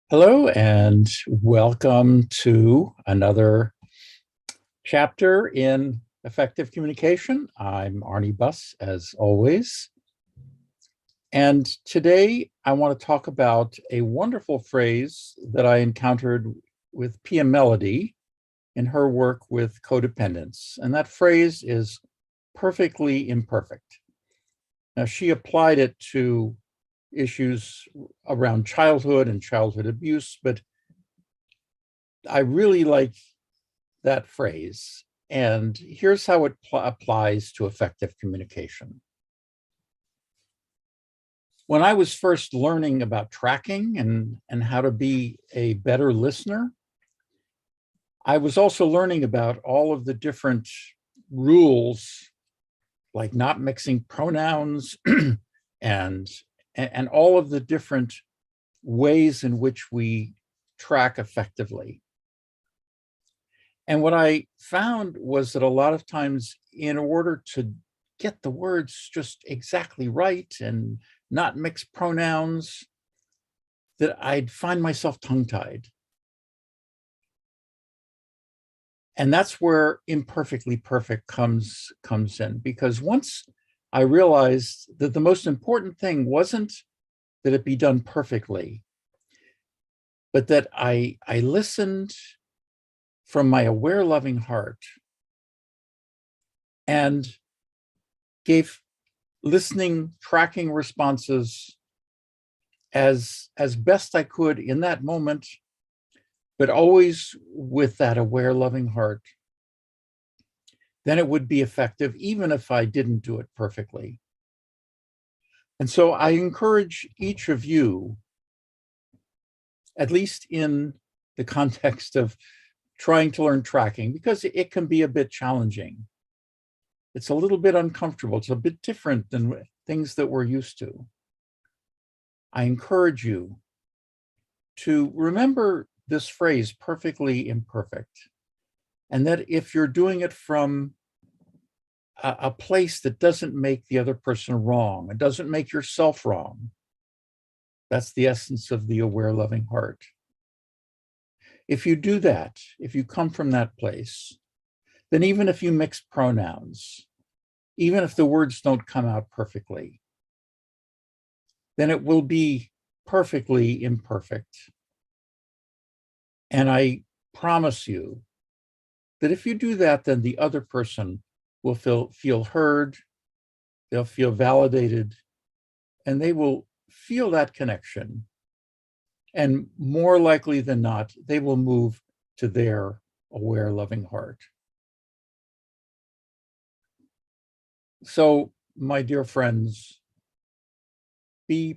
Hello and welcome to another chapter in effective communication. I'm Arnie Buss, as always. And today I want to talk about a wonderful phrase that I encountered with Pia Melody in her work with codependence. And that phrase is perfectly imperfect. Now, she applied it to issues around childhood and childhood abuse, but I really like that phrase. And here's how it applies to effective communication. When I was first learning about tracking and how to be a better listener, I was also learning about all of the different rules, like not mixing pronouns and all of the different ways in which we track effectively. And what I found was that a lot of times, in order to get the words just exactly right and not mix pronouns, that I'd find myself tongue-tied. And that's where imperfectly perfect comes in, because once I realized that the most important thing wasn't that it be done perfectly, but that I listened from my aware, loving heart and gave listening, tracking responses as best I could in that moment, but always with that aware, loving heart, then it would be effective, even if I didn't do it perfectly. And so I encourage each of you, at least in the context of trying to learn tracking, because it can be a bit challenging. It's a little bit uncomfortable. It's a bit different than things that we're used to. I encourage you to remember this phrase, perfectly imperfect, and that if you're doing it from a place that doesn't make the other person wrong, it doesn't make yourself wrong, that's the essence of the aware, loving heart. If you do that, if you come from that place, then even if you mix pronouns, even if the words don't come out perfectly, then it will be perfectly imperfect. And I promise you that if you do that, then the other person will feel heard, they'll feel validated, and they will feel that connection. And more likely than not, they will move to their aware, loving heart. So, my dear friends, be